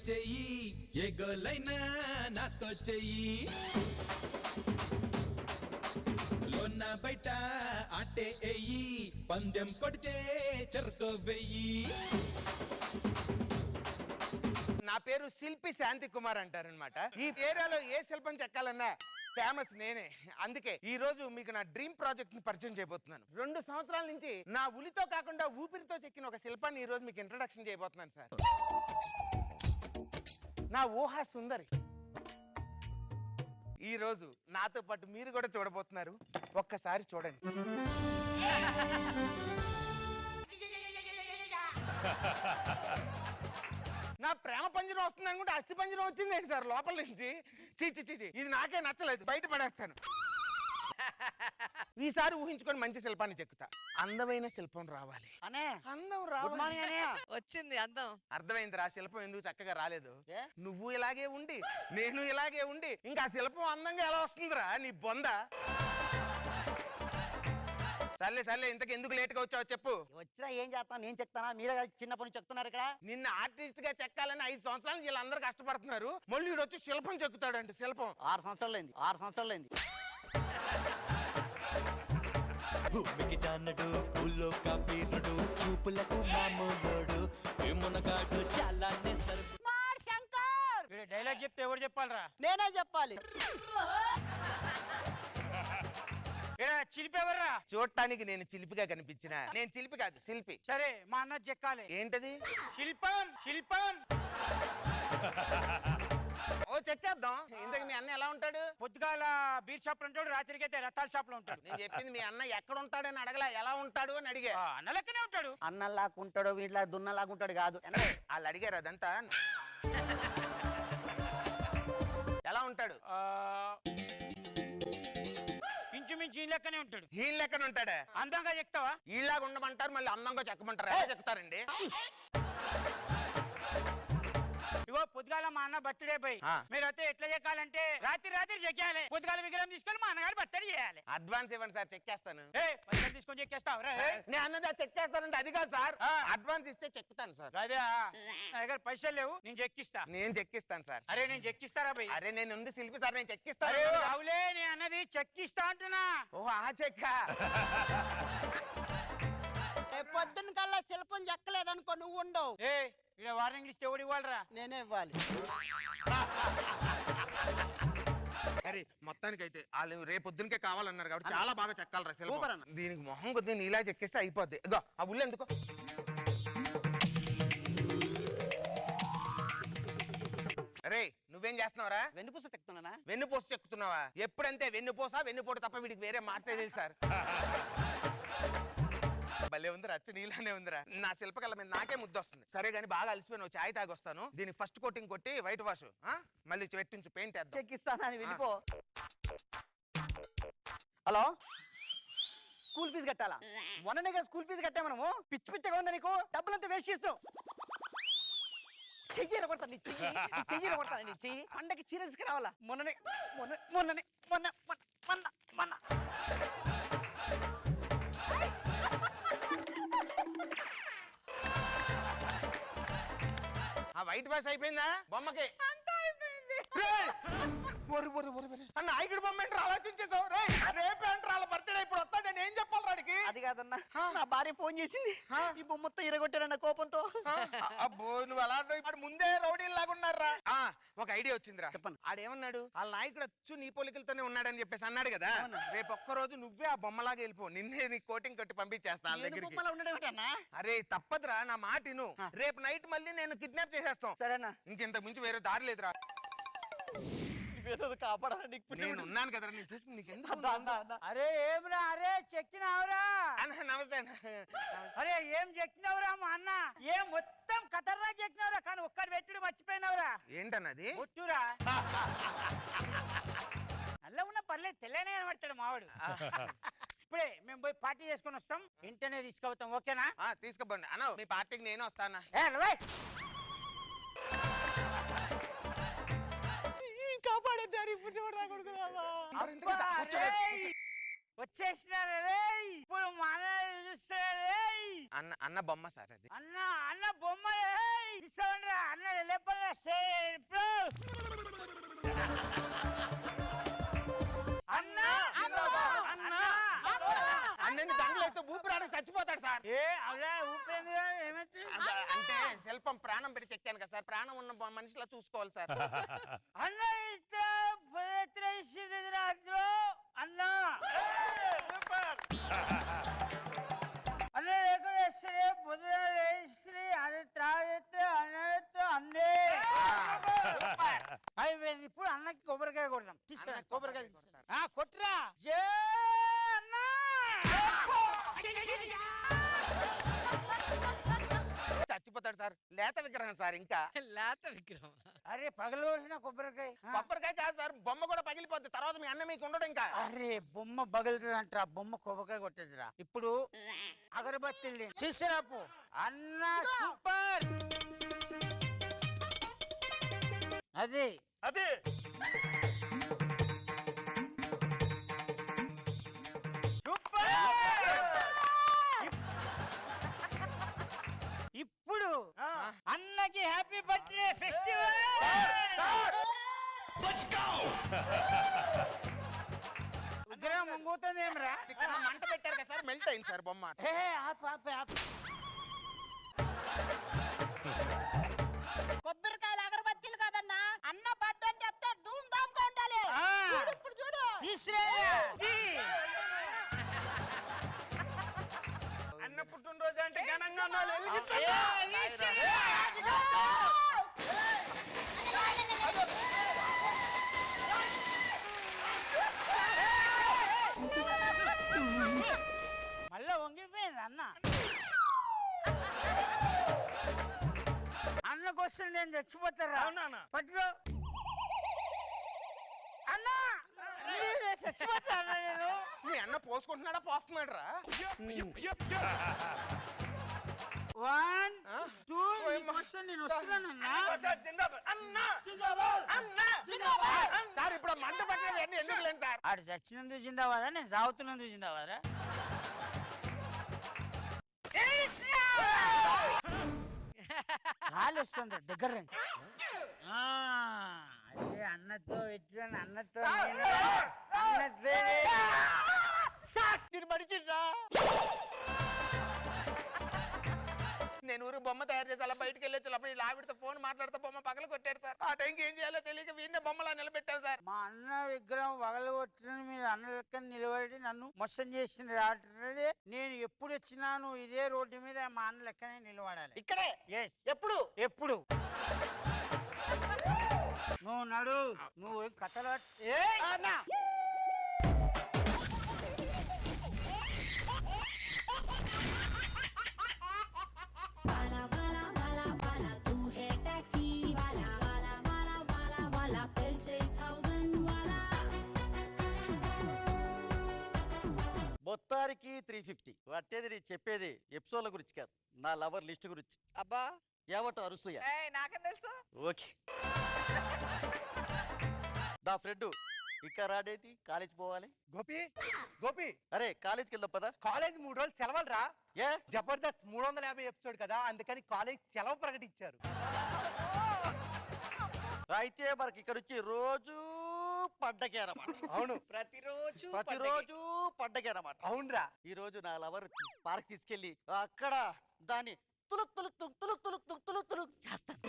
చెయ్యి ఏ గోలైనా నాతో చెయ్యి లోన బయట ఆటే ఎయ్యి పందెం కొడితే చెరుకు వెయ్యి. నా పేరు శిల్పి శాంతి కుమార్ అంటారనమాట. ఈ ఏరియాలో ఏ శిల్పం చెక్కాలన్నా ఫేమస్ నేనే. అందుకే ఈ రోజు మీకు నా డ్రీమ్ ప్రాజెక్ట్ ని పరిచయం చేయబోతున్నాను. 2 సంవత్సరాల నుంచి నా ఉలితో కాకుండా ఊపిరితో చెక్కిన ఒక శిల్పాన్ని ఈ రోజు మీకు ఇంట్రడక్షన్ చేయబోతున్నాను సార్. నా ఊహా సుందరి ఈ రోజు నాతో పాటు మీరు కూడా చూడబోతున్నారు. ఒక్కసారి చూడండి. నా ప్రేమ పంజరం వస్తుంది అనుకుంటే అస్థి పంజరం వచ్చింది సార్ లోపల నుంచి. చీచి చీచి ఇది నాకే నచ్చలేదు, బయట పడేస్తాను. ఈసారి ఊహించుకొని మంచి శిల్పాన్ని చెక్కుతా. అందమైన శిల్పం రావాలి. అందం రావాలి. వచ్చింది అందం. అర్థమైంది రా శిల్పం ఎందుకు చక్కగా రాలేదు. నువ్వు ఇలాగే ఉండి నేను ఇలాగే ఉండి ఇంకా శిల్పం అందంగా ఎలా వస్తుందిరా నీ బొంద. సర్లే సర్లే ఇంతకు ఎందుకు లేట్ గా వచ్చావు చెప్పు. వచ్చినా ఏం చేస్తాను, నేను చెప్తానా? మీరే చిన్న పని చెప్తున్నారు ఇక్కడ. నిన్న ఆర్టిస్ట్ గా చెక్కాలని 5 సంవత్సరాలు వీళ్ళందరూ కష్టపడుతున్నారు. మళ్ళీ వీడు వచ్చి శిల్పం చెక్కుతాడంటే శిల్పం 6 సంవత్సరాలైంది. 6 సంవత్సరాలైంది. భూమికి జానడు పూల్లో కబీరుడు చూపులకు మామూలుడు మునగాడు చాలా డైలాగ్ చెప్తే ఎవరు చెప్పాలరా? నేనే చెప్పాలి. చిలిపి ఎవర్రా? చూడటానికి నేను చిలిపిగా కనిపించిన నేను చిలిపి కాదు శిల్పి. సరే మా అన్న చెక్కాలి. ఏంటది? శిల్పం. శిల్పం ఓ చెక్కేద్దాం. ఇంతకు మీ అన్న ఎలా ఉంటాడు? పొద్దుగాల బీర్ షాప్ లో ఉంటాడు, రాత్రికి అయితే రథాల షాప్ లో ఉంటాడు. నేను చెప్పింది మీ అన్న ఎక్కడ ఉంటాడని అడగలా, ఎలా ఉంటాడు అని అడిగా. అన్న లెక్కనే ఉంటాడు. అన్నలాగుంటాడు, వీటిలా దున్నలాగుంటాడు కాదు. వాళ్ళు అడిగారు అదంతా. ఎలా ఉంటాడు? ఇంచుమించు ఈ లెక్కనే ఉంటాడు. ఈ లెక్కన ఉంటాడా? అందంగా చెక్తావా? ఈలాగా ఉండమంటారు, మళ్ళీ అందంగా చెక్కమంటారు. ఎలా చెప్తారండి? ఇగో పొద్దుగాల మా అన్న బర్త్డే పోయి మీరైతే ఎట్లా చెక్కాలంటే రాత్రి చెక్కాలి. పొద్దుగాల విగ్రహం తీసుకొని మా అన్నగారు బర్త్డే చేయాలి. అడ్వాన్స్ ఇవ్వండి సార్, చెక్కేస్తాను. పైసలు తీసుకొని చెక్కేస్తావు? నేను అన్నది చెక్కేస్తానంటే అది కాదు సార్. అడ్వాన్స్ ఇస్తే చెక్కుతాను సార్. అదే నా దగ్గర పైసలు లేవు, నేను చెక్కిస్తా. నేను చెక్కిస్తాను సార్. అరే నేను చెక్కిస్తారా భయ్? అరే నేను ఉంది శిల్పి సార్, నేను చెక్కిస్తాను. అవులే నేను అన్నది చెక్కిస్తా అంటున్నా. ఓ ఆ చెక్క. పొద్దున్న కల్లా శిల్పం చెక్కలేదనుకో నువ్వు ఉండవు. ఇక్కడ వార్నింగ్ ఇస్తే ఎవడు ఇవ్వాలరా? నేనే ఇవ్వాలి. అరే మొత్తానికి అయితే వాళ్ళు రేపొద్దునికే కావాలన్నారు కాబట్టి చాలా బాగా చెక్కాలరా శిల్పం. దీనికి మొహం కొద్ది నీలా చెక్కిస్తే అయిపోద్ది. ఇగో ఆ ఉల్లు ఎందుకో. అరే నువ్వేం చేస్తున్నావురా? వెన్నుపూస చెక్తున్నానా? వెన్నుపూస చెక్కుతున్నావా? ఎప్పుడంతే వెన్నుపూస వెన్నుపోటు తప్ప వీడికి వేరే మాట్లాడేది సార్. భలే ఉంది రచ్చ, నీలానే ఉందిరా. నా శిల్పకళ మీద నాకే ముద్దు వస్తుంది. సరే గానీ బాగా అలసిపోయిన చాయ్ తాగి వస్తాను. దీనికి ఫస్ట్ కోటింగ్ కొట్టి వైట్ వాష్ మళ్ళీ పెట్టించు, పెయింట్ వేద్దాం. చెక్కిస్తానని వెళ్ళిపో. హలో, స్కూల్ ఫీజు కట్టాలా? మొన్ననే కదా స్కూల్ ఫీజు కట్టా మనము. పిచ్చి పిచ్చగా ఉందా నీకు? డబ్బులంతా వేస్ట్ చేస్తావు. చెయ్యి కొడతాను నీ చెయ్యి, చెయ్యి కొడతాను నీ చెయ్యి. పండగకి చీర తీసుకురావాలా? మొన్న ఆ వైట్ వాష్ అయిపోయిందా బొమ్మకి? నాయకుడు బొమ్మ ఏంటి ఆలోచించేసావు? రేపే అంటారు వాళ్ళ బర్త్డే, ఇప్పుడు వస్తా. నేను ఏం చెప్పాలి వాడికి? అది కాదన్నా, నా భార్య ఫోన్ చేసింది. ఈ బొమ్మ మొత్తం ఇరగొట్టారన్న కోపంతో. అబ్బో నువ్వు అలా ముందే రౌడీ లాగా ఉన్నారా? ఒక ఐడియా వచ్చిందిరా. చెప్పండి. ఆడేమన్నాడు? వాళ్ళ నాయకుడు వచ్చు నీ పోలికలతోనే ఉన్నాడని చెప్పేసి అన్నాడు కదా. రేపు ఒక్కరోజు నువ్వే ఆ బొమ్మలాగా వెళ్ళిపో. నిన్నే నీ కోటింగ్ కట్టి పంపించేస్తా వాళ్ళ దగ్గరికి. అరే తప్పదురా, నా మాట విను. రేపు నైట్ మళ్ళీ నేను కిడ్నాప్ చేసేస్తాం. సరేనా? ఇంకెంతకు మించి వేరే దారి లేదురా. కాపాడాలి. నేను ఉన్నాను కదరా, నేను చూసి నీకెందుకు? అరే ఏమిరా? అరే చెక్కినావురా? నమస్తే. అరే ఏం చెక్కినావురా మా అన్న? ఏం మొత్తం ఖతర్నా చెక్కినావురా, కానీ ఒక్కటి పెట్టుడు మర్చిపోయినావురా. ఏంటన్నది? ఒట్టురా. అల్ల ఉన్న పర్లేదు, తెల్లనే కనబడతాడు మావాడు. ఇప్పుడే మేము పోయి పార్టీ చేసుకుని వస్తాం, ఇంటనే తీసుకుపోతాం. ఓకేనా? తీసుకుపోండి అన్న. మీ పార్టీకి నేను వస్తానా? వచ్చేసినారే. ఇప్పుడు మన చూస్తారే. అన్న బొమ్మ సార్ అది. అన్న అన్న బొమ్మ తీసుకోండిరా అన్న లేపల్లా అన్న అన్నని దండలేస్తే ఊపిరాడని చచ్చిపోతాడు సార్. ఏ అలా ఊపేంది ఏమైతే అంటే శిల్పం ప్రాణం పెట్టి చెక్కాను కదా సార్, ప్రాణం ఉన్న మనిషిలా చూసుకోవాలి సార్. అన్న ఇస్తే అన్న అన్న లేకుండా పొద్దున లేచి అది త్రాగితే అన్నతో అన్నే అయిపోయింది. ఇప్పుడు అన్నకి కొబ్బరికాయ కొడదాం. తీసుకురా కొబ్బరికాయ కొట్టురా జే అన్నా. చచ్చిపోతాడు సార్, లేత విగ్రహం సార్. ఇంకా లేత విగ్రహం. అరే పగలవలసిన కొబ్బరికాయ కొబ్బరికాయ కాదు సార్, బొమ్మ కూడా పగిలిపోద్ది. తర్వాత మీ అన్న మీకు ఉండడు ఇంకా. అరే బొమ్మ పగులుతుంది అంటారా, బొమ్మ కొబ్బరికాయ కొట్టేదిరా. ఇప్పుడు అగరబత్తిల్ని తీసుకురాపు అన్న. సూపర్ అది అదే సూపర్. ఇప్పుడు అన్నకి హ్యాపీ బర్త్డే ఫెస్టివల్. విగ్రహం ముంగుతుంది ఏమరా? ఇక్కడ మంట పెట్టారు కదా సార్, మెల్ట్ అయింది సార్ బొమ్మ. కొబ్బరికాయలు అగరబత్తీలు కదన్నా, అన్న బర్త్డే అంటే చెప్తే ధూమ్ ధామ్ గా ఉండాలి. చూడు, ఇప్పుడు చూడు. అన్న పుట్టినరోజు అంటే ఘనంగా ఉండాలి. మళ్ళా వంగిపోయింది అన్న. అన్న కోసం నేను చచ్చిపోతారా? పట్టుకో అన్న, చచ్చిపోతారా? నేను మీ అన్న పోసుకుంటున్నాడా పోస్తున్నాడు రా? 1 2 నేను వస్తున్నానన్నా. సార్ ఇప్పుడు మంట పట్టేది అన్ని ఎందుకు లేని సార్? ఆడు చచ్చినందుకు జిందావాదా, నేను సాగుతున్నందుకు జిందావాదా? గాలి వస్తుంది దగ్గర రండి. అదే అన్నతో పెట్టాను, అన్నతో నేను మడిచిరా. నేను ఊరు బొమ్మ తయారు చేసి అలా బయటకు వెళ్ళొచ్చు. అప్పుడు ఇలా ఆవిడతో ఫోన్ మాట్లాడితే బొమ్మ పగల కొట్టాడు సార్. ఆ టైంకి ఏం చేయాలో తెలియక వీడినే బొమ్మలా నిలబెట్టాం సార్. మా అన్న విగ్రహం వగలగొట్టిన మీరు అన్న లెక్క నిలబడి నన్ను మోసం చేసిన రాత్రి నేను ఎప్పుడు వచ్చినాను ఇదే రోడ్డు మీద మా అన్న లెక్కనే నిలబడాలి. ఇక్కడే ఎప్పుడు ఎప్పుడు నువ్వు నడు, నువ్వు కథలు మొత్తానికి 350. పట్టేది నీ చెప్పేది ఎపిసోడ్ల గురించి కాదు, నా లవర్ లిస్ట్ గురించి. అబ్బా ఏవటో అరుసూయ. నాకేం తెలుసు. ఓకే నా ఫ్రెండ్ ఇంకా రాడేటి, కాలేజ్ పోవాలి. గోపి గోపి అరే కాలేజ్కి వెళ్దాం పదా. కాలేజ్ 3 రోజులు సెలవులు రా. ఏ జబర్దస్త్ 350 ఎపిసోడ్ కదా, అందుకని కాలేజ్ సెలవు ప్రకటించారు. అయితే మనకి ఇక్కడ వచ్చి రోజు పండగే అన్నమాట. అవును, ప్రతిరోజు ప్రతిరోజు పండగే అన్నమాట. అవునరా. ఈ రోజు నా లవర్ పార్క్ తీసుకెళ్లి అక్కడ దాన్ని తులుక్ తులుక్ తులుక్ తులుక్ తులుక్ తులుక్ తులుక్ తులుక్ చేస్తాను.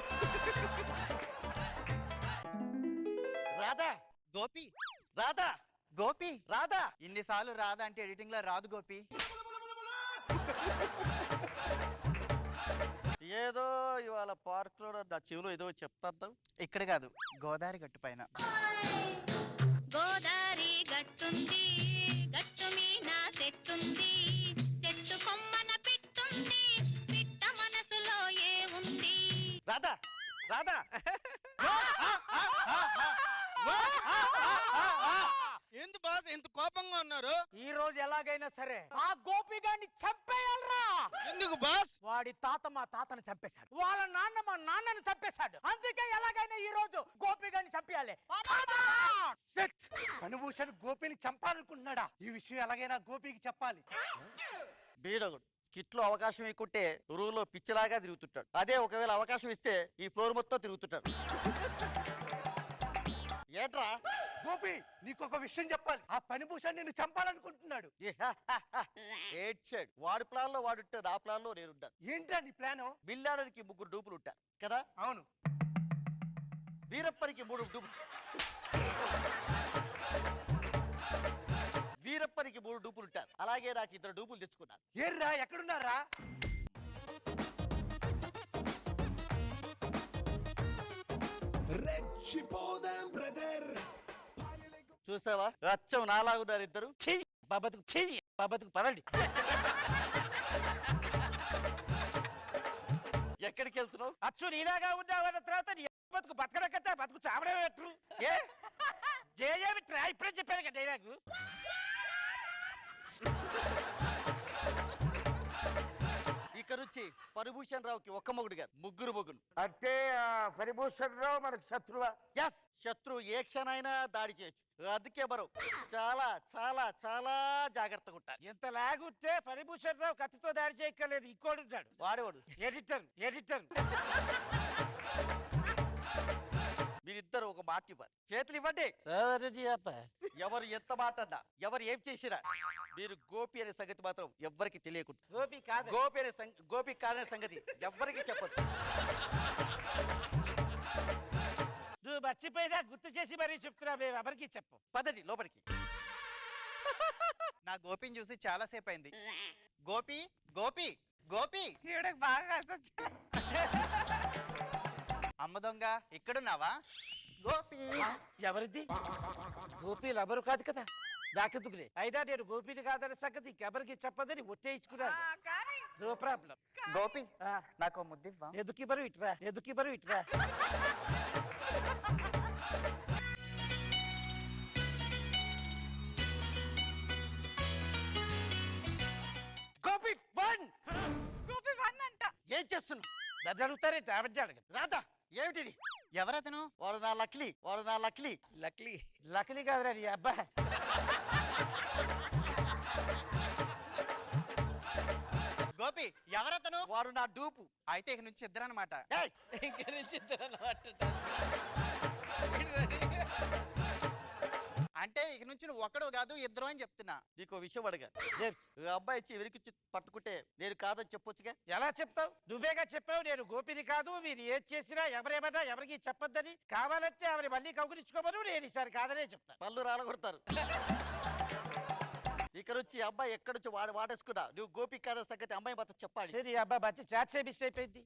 రాధా గోపి రాధా గోపి రాధా. ఇన్నిసార్లు రాదా అంటే ఎడిటింగ్ లో రాదు గోపి. ఏదో ఇవాళ పార్క్ లో నా చెవులో ఏదో చెప్తాను. ఇక్కడ కాదు, గోదావరి గట్టు పైన. గోదావరి గట్టుంది, గట్టు మీన చెట్టుంది, చెట్టు కొమ్మన పిట్టుంది, పిట్ట మనసులో ఏముంది? రాధా రాధా ఎందుకు బాస్ ఎంత కోపంగా ఉన్నారు? ఈ రోజు ఎలాగైనా సరే ఆ గోపి గారిని చంపేయాలరా. ఎందుకు బాస్? వాడి తాత మా తాతను చంపేశాడు, వాళ్ళ నాన్న మా నాన్నను చంపేశాడు. అందుకే ఎలాగైనా ఈ రోజు గోపి గారిని చంపేయాలి. కనుభూషణ్ గోపిని చంపాలనుకుంటున్నాడా? ఈ విషయం ఎలాగైనా గోపికి చెప్పాలి. బీడగుడు స్కిట్ లో అవకాశం ఇక్కుంటే రూమ్ లో పిచ్చిలాగా తిరుగుతుంటాడు. అదే ఒకవేళ అవకాశం ఇస్తే ఈ ఫ్లోర్ మొత్తం తిరుగుతుంటాడు. ఏట్రా గోపి నీకొక విషయం చెప్పాలి. ఆ పనిభూషణ్ నిన్ను చంపాలనుకుంటున్నాడు. ఏడ్చాడు. వాడి ప్లాన్ లో వాడుంటాడు, ఆ ప్లాన్ లో నేనుంటాను. ఏంటా నీ ప్లాను? బిల్లాడానికి 3 డూపులు ఉంటారు కదా. అవును. వీరప్పనికి 3 డూపులు. వీరప్పనికి 3 డూపులు ఉంటారు. అలాగే నాకు 2 డూపులు తెచ్చుకున్నాను. ఏర్రా ఎక్కడున్నారా? చూసావా, అచ్చం నాలాగున్నారు ఇద్దరు. బాబతుకు పదండి. ఎక్కడికి వెళ్తున్నావు? అచ్చు నీలాగా ఉన్నావన్న తర్వాత నీ బతుకు బతకడం కట్టా బతుకు చావడం పెట్టు. ఏ జయమిట్రా ఇప్పుడే చెప్పాను కదా డైలాగు. ఇక నుంచి పరిభూషణ్ రావుకి ఒక్క మొగుడు గారు, 3 మొగులు. అంటే పరిభూషణ్ రావు మనకు శత్రువా? ఎస్, శత్రువు ఏ క్షణమైనా దాడి చేయొచ్చు. అందుకే మనం చాలా చాలా చాలా జాగ్రత్తగా ఉంటారు. ఎంత లాగుంటే పరిభూషణ్ రావు కత్తితో దాడి చేయక్కర్లేదు, ఇంకోటి ఉంటాడు వాడేవాడు ఎడిటర్. మీరిద్దరు ఒక మాట ఇవ్వాలి. చేతులు ఇవ్వండి. ఎవరు ఎంత మాట అన్నా, ఎవరు ఏం చేసినా మీరు గోపి అనే సంగతి మాత్రం ఎవ్వరికి తెలియకుండా. గోపి కాదనే సంగతి ఎవ్వరికి చెప్పొద్దు. నువ్వు మర్చిపోయినా గుర్తు చేసి మరీ చెప్తున్నా, మేము ఎవరికి చెప్పు. పదండి లోపలికి. నా గోపిని చూసి చాలా సేపు అయింది. గోపి గోపి గోపి ఈవిడకి బాగా అసలు అమ్మ దొంగ ఇక్కడున్నావా? గోపి ఎవరిది? గోపి లబరు కాదు కదా, నాకెందుకులే. అయినా నేను గోపిని కాదనే సంగతి ఎవరికి చెప్పదని ఒట్టేయించుకున్నాను. కానీ నో ప్రాబ్లం. గోపి నాకు ముద్దివ్వా? ఎందుకు ఇవ్వరు ఇట్రా. గోపి గోపి వన్ అంట. ఏం చేస్తున్నావు? నన్ను అడుగుతారేంటి? ఆవిడ అడగదు. రాధా ఏమిటిది? ఎవరతను? వాడు నా లక్లీ. లక్లీ కాదురా నీ అబ్బా. గోపి ఎవరతను? వాడు నా డూపు. అయితే ఇక నుంచి ఇద్దరు అనమాట. ఇంక నుంచి ఇద్దరు అన్నమాట. అంటే ఇక నుంచి నువ్వు ఒక్కడు కాదు ఇద్దరు అని చెప్తున్నా. నీకు విషయం అడగా. అబ్బాయి ఇచ్చి వెరికిచ్చి పట్టుకుంటే నేను కాదని చెప్పొచ్చుగా. ఎలా చెప్తావు? నువ్వేగా చెప్పావు నేను గోపిని కాదు, మీరు ఏం చేసినా ఎవరేమన్నా ఎవరికి చెప్పొద్దని. కావాలంటే ఆవిడ మళ్ళీ కౌగులించుకోమను, నేను ఈసారి కాదనే చెప్తాను. పళ్ళు రాలగొడతారు. ఇక్కడ నుంచి అబ్బాయి ఎక్కడి నుంచి వాడేసుకున్నా నువ్వు గోపి కాదని సంగతి అమ్మాయి మాత్రం చెప్పాలి. సరే అబ్బా మంచి చాట్సే మిస్ అయిపోయింది.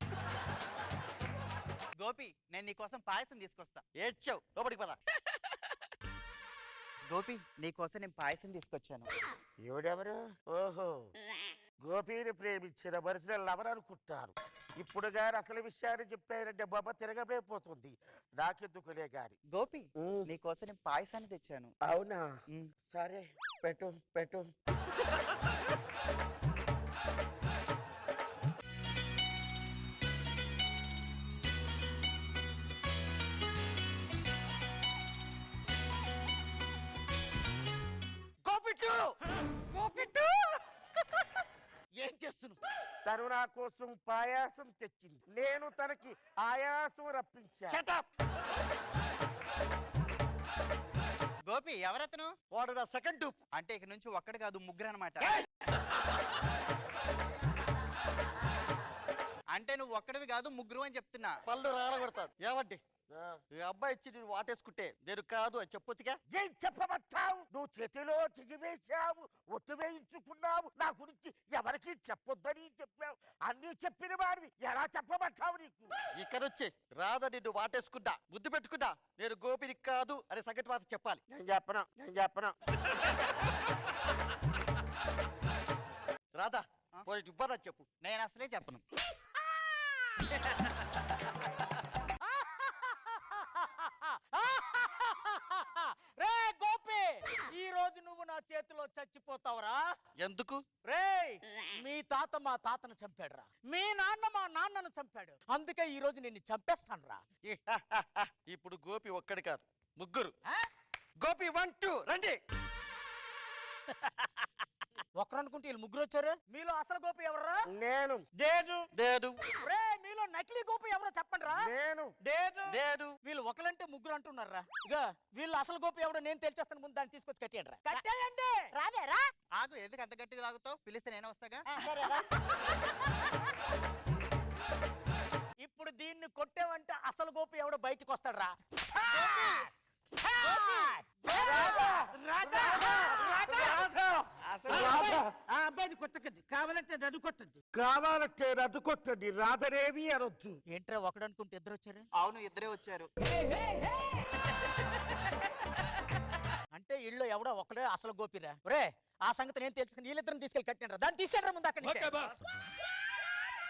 గోపి నేను నీకోసం పాయసం తీసుకొస్తా. ఏడ్చావు, లోపలికి పద. గోపి నీకోసం నేను పాయసం తీసుకొచ్చాను. ఎవడెవరు? ఓహో, గోపిని ప్రేమించిన మనుషుల లవర్ అనుకుంటారు. ఇప్పుడు గారు అసలు విషయాన్ని చెప్పారంటే బొమ్మ తిరగబోతుంది. నాకెందుకులే గారి. గోపి నీకోసం నేను పాయసాన్ని తెచ్చాను. అవునా? సరే పెట్టు. గోపిట్టు ఏం చేస్తున్నావు? తను నా కోసం పాయాసం తెచ్చింది, నేను తనకి ఆయాసం రప్పించా. గోపి ఎవరతను? వాడు నా సెకండ్ డూప్. అంటే ఇక నుంచి ఒక్కడు కాదు 3 అనమాట. అంటే నువ్వు ఒక్కడివి కాదు 3 అని చెప్తున్నా. పళ్ళు రాలగొడతారు. ఏమండి ఈ అబ్బాయి ఇచ్చి నేను వాటేసుకుంటే నేను కాదు అని చెప్పొచ్చుగా. ఏం చెప్పబట్టావు? నువ్వు చేతిలో చెయ్యి వేశావు, ఒట్టు వేయించుకున్నావు, నా గురించి ఎవరికి చెప్పొద్దని చెప్పావు. అన్ని చెప్పిన వాడివి ఎలా చెప్పబట్టావు? నీకు ఇక్కడ వచ్చి రాధ నిన్ను వాటేసుకున్నా, ముద్దు పెట్టుకున్నా, నేను గోపిని కాదు అనే సంగతి మాత్రం చెప్పాలి. నేను చెప్పను. రాధా పోయి ఇవ్వనని చెప్పు. నేను అసలే చెప్పను. రే గోపి, ఈ రోజు నువ్వు నా చేతిలో చచ్చిపోతావురా. ఎందుకు? రే మీ తాత మా తాతను చంపాడురా, మీ నాన్న మా నాన్నను చంపాడు. అందుకే ఈ రోజు నిన్ను చంపేస్తాను రా. ఇప్పుడు గోపి ఒక్కడి కాదు 3. గోపి 1 2 రండి. ఒకరు అనుకుంటే వీళ్ళు ముగ్గురు వచ్చారు. మీలో అసలు గోపి ఎవరు? నేను. మీలో నకిలీ గోపి ఎవరో చెప్పండి రా. నేను. వీళ్ళు ఒకలంటే ముగ్గురు అంటున్నారా? ఇక వీళ్ళు అసలు గోపి ఎవడో నేను తెలిచేస్తాను. ముందు దాన్ని తీసుకొచ్చి కట్టేయండి రా. కట్టేయండి. రాదేరా? ఆగు, ఎందుకు అంత గట్టిగా లాగుతావు? పిలిస్తే నేను వస్తాగా. సరేరా. ఇప్పుడు దీన్ని కొట్టేవంటే అసలు గోపి ఎవడో బయటకు వస్తాడు రా. ఆ అబ్బాయిని కొట్టకండి, కావాలంటే నన్ను కొట్టండి. కావాలంటే నన్ను కొట్టండి, రాధనేమి అనొచ్చు. ఏంట్రా ఒకడు అనుకుంటే ఇద్దరు వచ్చారు? అవును, ఇద్దరే వచ్చారు. అంటే ఇళ్ళు ఎవడో ఒకడే అసలు గోపిరా. ఒరే ఆ సంగతి నేను తెలుసుకుని వీళ్ళిద్దరిని తీసుకెళ్ళి కట్టండి రా. దాన్ని తీసేయండి ముందు అక్కడి నుంచి.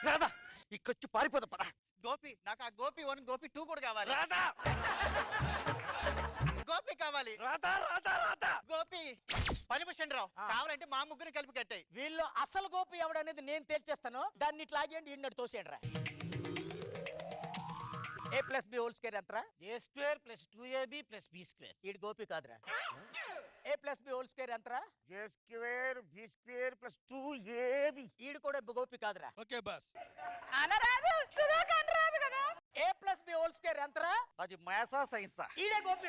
రాదా ఇక్కడొచ్చి పారిపోదా పడా. గోపి, నాకు ఆ గోపి 1 గోపి 2 కూడా కావాలి. రాధా గోపి కావాలి. గోపి పర్మిషన్ రావు. కావాలంటే మా ముగ్గురు కలిపి కట్టాయి. వీళ్ళు అసలు గోపి ఎవడనేది నేను తేల్చేస్తాను. దాన్ని ఇట్లా ఆగేయండి, ఈయన తోసేయండి రా. a+b² ఎంతరా? A² + 2ab + b². ఈడు గోపి కాదురా. a+b² ఎంతరా? A² B² + 2ab. ఈడు కూడా గోపి కాదురా. Okay boss. అనరాదు వస్తుందా కనరాదు కదా. a+b² ఎంతరా? అది మ్యాథ్సా సైన్సా? ఈడే గోపి.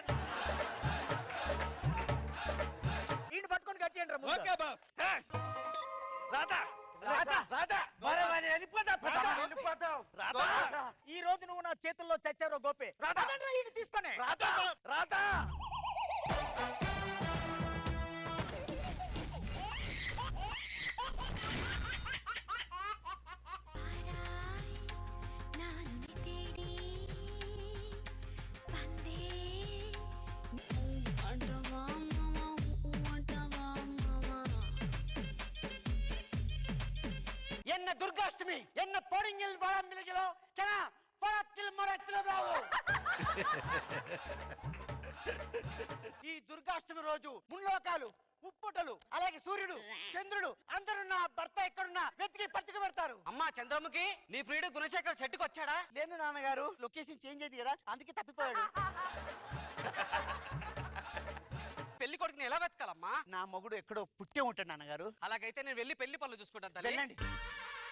ఈయన పట్టుకొని కట్టేయండి రా ముందు. Okay boss. ఈ రోజు నువ్వు నా చేతుల్లో చచ్చారో గోపి. తీసుకొని என்ன துர்காஷ்டமி என்ன பொறிங்கில் வளம் மிளகிலோ சனா பழத்தில் மரத்தில் బావు. ఈ దుర్గాష్టమి రోజు ముల్లోకాలు, ఉప్పుటలు, అలాగే సూర్యుడు, చంద్రుడు అందరూ నా భర్త ఎక్కడున్నా వెతికి పట్టుకు పెడతారు. అమ్మా చంద్రముఖి, నీ ప్రియుడు గుణశేఖర్ చెట్టుకు వచ్చాడా? లేదు నాన్నగారు, లొకేషన్ చేంజ్ అయింది కదా అందుకే తప్పిపోయాడు. పెళ్లి కొడుకుని ఎలా వెతకాలమ్మా? నా మొగుడు ఎక్కడో పుట్టే ఉంటాడు నాన్నగారు. అలాగైతే నేను వెళ్ళి పెళ్లి పనులు చూసుకుంటాను తల్లి. వెళ్ళండి.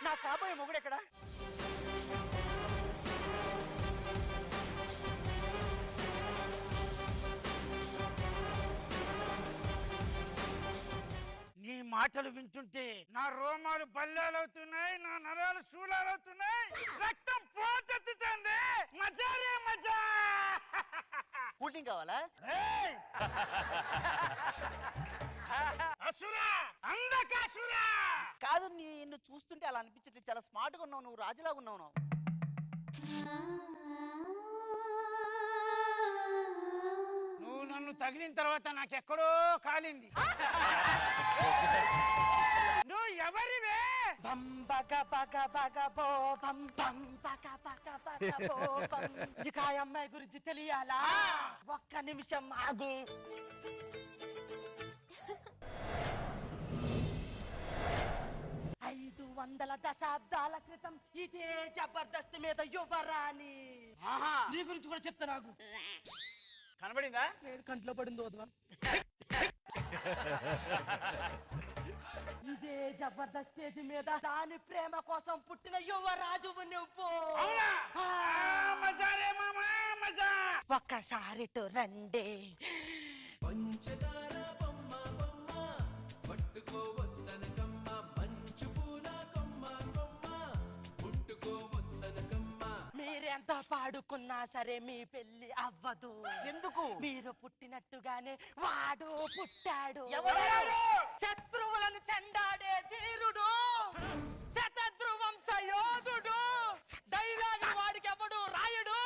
నా కాబోయే మొగుడు ఎక్కడ? నీ మాటలు వింటుంటే నా రోమాలు బల్లాలవుతున్నాయి, నా నరాలు శూలాలవుతున్నాయి, రక్తం పోతెత్తుతుంది. మజారే మజా. కూలింగ్ కావాలా? అసురా, అందకాసురా. కాదు, నిన్ను చూస్తుంటే అలా అనిపించట్లేదు. చాలా స్మార్ట్ గా ఉన్నావు, నువ్వు రాజులాగా ఉన్నావు. నువ్వు నన్ను తగిలిన తర్వాత నాకెక్కడో కాలింది. నువ్వు ఎవరివే? ఇక ఆ అమ్మాయి గురించి తెలియాలా? ఒక్క నిమిషం ఆగు. ఐదు 500 దశాబ్దాల క్రితం ఇదే జబర్దస్త్ మీద యువరాణి. నీ గురించి కూడా చెప్తా. నాకు కనబడిందా? నేను కంట్లో పడింది. వదలా. ఇదే జబర్దస్త్ స్టేజ్ మీద దాని ప్రేమ కోసం పుట్టిన యువరాజువు నువ్వు. మజారే మామా మజా. ఒక్కసారి రండి. పంచదార బొమ్మ బొమ్మ పట్టుకోవద్దనకమ్మ, మంచు పూల కొమ్మ కొమ్మ పుట్టుకోవద్దనకమ్మ. మీరెంత పాడుకున్నా సరే మీ పెళ్లి అవ్వదు. ఎందుకు? మీరు పుట్టినట్టుగానే వాడు పుట్టాడు. ఎవరు? శత్రువులను చెండాడే ధీరుడు, శతధ్రువం సయోధుడు. డైలాగ్ వాడికి ఎవడు రాయడు,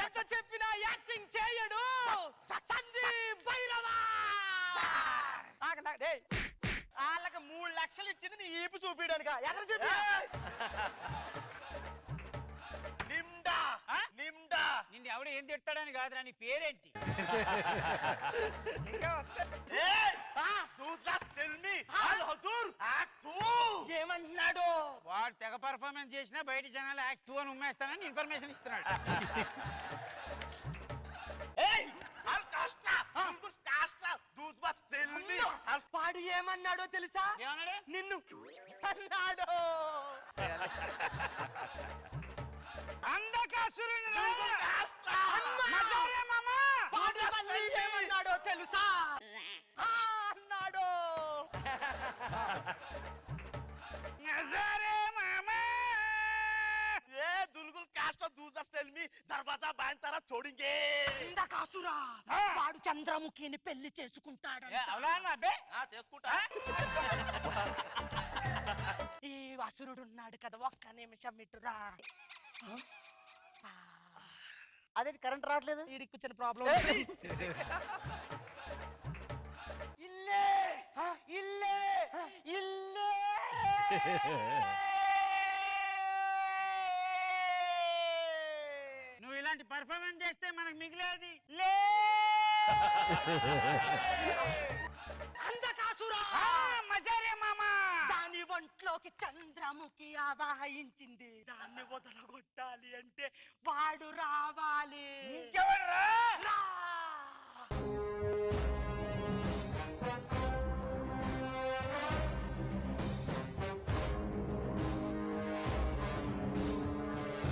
ఎంత చెప్పినా యాక్టింగ్ చేయడు. సందీప్ భైరవా. వాళ్ళకి 3 లక్షలు ఇచ్చింది నీ ఈపు చూపించడానికి. ఎక్కడ చెప్పి నిమ్డా. నిన్ను ఎవడు ఏం తిట్టాడని కాదురా, నీ పేరేంటి? ఏమన్నాడు? వాడు తెగ పర్ఫార్మెన్స్ చేసినా బయట జనాలు యాక్ట్ 2 అని ఉమ్మేస్తానని ఇన్ఫర్మేషన్ ఇస్తున్నాడు. వాడు ఏమన్నాడు? ఏమన్నాడో తెలుసా? ఏమన్నాడు? నిన్ను అన్నాడు. అంధకాసురుని ఏమన్నాడో తెలుసా? అన్నాడు. ఏ దులుగులు కాస్త దూసా మీ తర్వాత బాయంతారా చోడింగే అంధకాసురా వాడు చంద్రముఖిని పెళ్లి చేసుకుంటాడు. చేసుకుంటా. ఈ అసురుడు ఉన్నాడు కదా, ఒక్క నిమిషం ఇటురా. అదే కరెంట్ రావట్లేదు. వీడికి కూర్చొని ప్రాబ్లం. ఇల్లే ఇల్లే ఇల్లే నువ్వు ఇలాంటి పర్ఫార్మెన్స్ చేస్తే మనకు మిగిలేది అంధకాసురా మజారే మామా. దాని ఒంట్లోకి చంద్రముఖి ఆవాహించింది. దాన్ని వదలగొట్టాలి అంటే వాడు రావాలి. ఇంకెవర్రా? రా!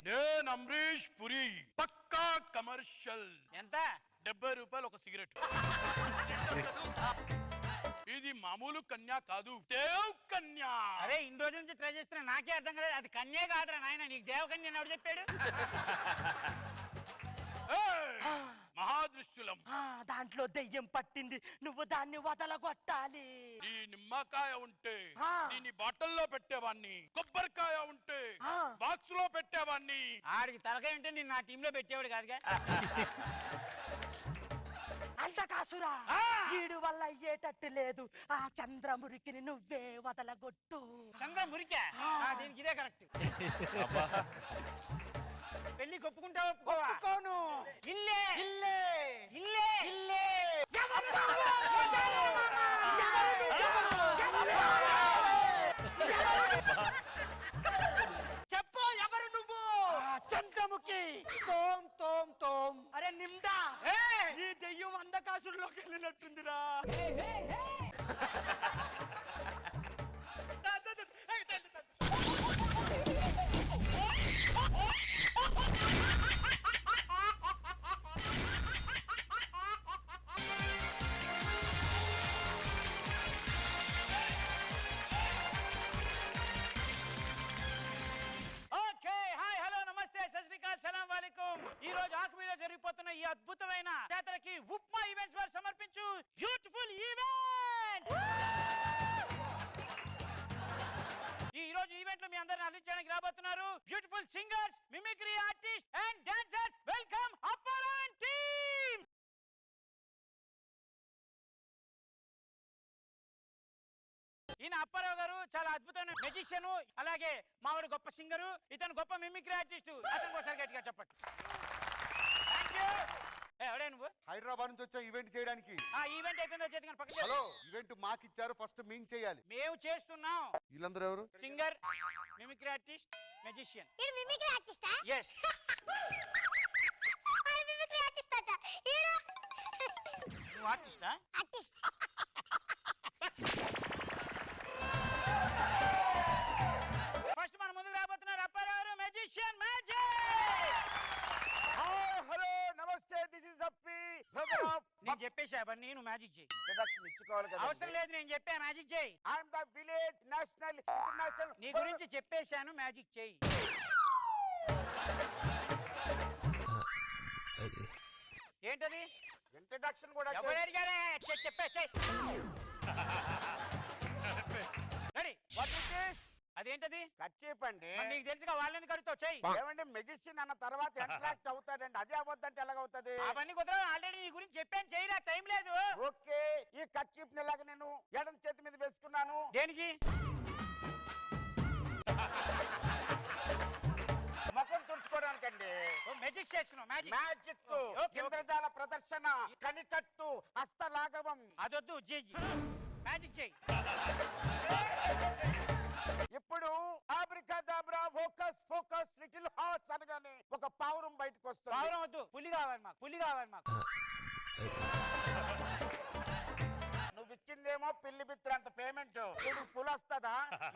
నేను అమరీష్ పురి, పక్కా కమర్షియల్. ఎంత? 70 రూపాయలు ఒక సిగరెట్. ఇది మామూలు కన్యా కాదు, దేవ్ కన్యా. అరే ఇన్ని రోజుల నుంచి ట్రై చేస్తున్నా, నాకే అర్థం కాలేదు. అది కన్యే కాదురా నాయన, నీకు దేవకన్య ఎవడు చెప్పాడు? మహాదృశ్యులం. దాంట్లో దెయ్యం పట్టింది, నువ్వు దాన్ని వదలగొట్టాలి. ఈ నిమ్మకాయ ఉంటే ఆ. దీన్ని బాటిల్లో పెట్టేవాణ్ణి, కొబ్బరికాయ ఉంటే ఆ. బాక్స్ లో పెట్టేవాణ్ణి. ఆడికి తలకాయ ఉంటే నేను నా టీంలో పెట్టేవాడు కాదుగా. అంధకాసురా వీడు వల్ల అయ్యేటట్టు లేదు. ఆ చంద్రముఖిని నువ్వే వదలగొట్టు. చంద్ర మురికా? దీనికి ఇదే కరెక్ట్. పెళ్లి ఒప్పుకుంటా ఒప్పుకోవా? ఒప్పుకోను. ఇల్లే ఇల్లే ఇల్లే ఇల్లే. చెప్పు ఎవరు నువ్వు? చంద్రముఖి. తోం తోం తోం. అరే నిమ్డా, ఈ దెయ్యం అంధకాసురులోకి వెళ్ళినట్టుందిరా. ఈ రోజు ఆకుమీలో జరిగిపోతున్న ఈ అద్భుతమైన జాతరకి ఉప్మా ఈవెంట్స్ వారు సమర్పించు బ్యూటిఫుల్ ఈవెంట్. ఈ రోజు ఈవెంట్ లో మీ అందరిని అందించడానికి రాబోతున్నారు beautiful singers, mimicry artist and dancers. Welcome Apparao team. ఈయన అప్పారావు గారు చాలా అద్భుతమైన మెజిషియన్, అలాగే మావాడు గొప్ప సింగరు, ఇతను గొప్ప మిమిక్రీ ఆర్టిస్ట్. అతను ఒకసారి గట్టిగా చెప్పండి. Thank you. ఎవడే నువ్వు? హైదరాబాద్ నుంచి వచ్చా ఈవెంట్ చేయడానికి. ఈవెంట్ అయిపోయిందో చేతి పక్కన. హలో, ఈవెంట్ మాకు ఇచ్చారు, ఫస్ట్ మేము చేయాలి. మేము చేస్తున్నాం. వీళ్ళందరూ ఎవరు? Singer, mimicry artist, magician. ఇది మిమిక్రీ ఆర్టిస్టా? yes. అది మిమిక్రీ ఆర్టిస్ట్ అట. హీరో. నువ్వు ఆర్టిస్టా? ఆర్టిస్ట్. ఫస్ట్ మన ముందుకు రాబోతున్నారు అప్పారావు మెజిషియన్ మ్యాజిక్. హలో నమస్తే, దిస్ ఇస్ అప్పి. నేను చెప్పేసా అవన్నీ, నువ్వు మ్యాజిక్ చేయి. ఇంట్రడక్షన్ ఇచ్చుకోవాలి కదా. అవసరం లేదు, నేను చెప్పా మ్యాజిక్ చేయి. I'm the village national international. నీ గురించి చెప్పేశాను, మ్యాజిక్ చేయి. ఏంటది? ఇంట్రడక్షన్ కూడా ఎవరు అడిగారే? చెప్పేసే. రెడీ? What is this? అదేంటది? కర్చీఫ్ అండి. మరి నీకు తెలుసుగా, వాళ్ళని కడుగుతావు చెయ్యి. ఏమండి, మెజిషియన్ అన్న తర్వాత ఇంట్రాక్ట్ అవుతాడండి, అదే అవ్వద్దంటే ఎలాగవుతుంది? అవన్నీ కుదర, ఆల్రెడీ నీ గురించి చెప్పాను, చేయరా, టైం లేదు. ఓకే, ఈ కర్చీఫ్ ని ఇలాగ నేను ఎడం చేతి మీద వేసుకున్నాను. దేనికి? ముఖం తుడుచుకోవడానికండి. మ్యాజిక్ చేస్తున్నావు. Magic magic, okay. ఇంద్రజాల ప్రదర్శన, కనికట్టు, హస్తలాఘవం. అదొద్దు, చేయి. మ్యాజిక్ చేయి. ఇప్పుడు abracadabra, focus focus, little hearts అనగానే ఒక పావురం బయటకు వస్తుంది. పావురం వద్దు, పులి కావాలి మాకు, పులి కావాలి మాకు. నువ్వు నువ్వు ఇచ్చిందేమో పిల్లి బిత్తిరంత పేమెంట్. నీకు పులి వస్తుందా,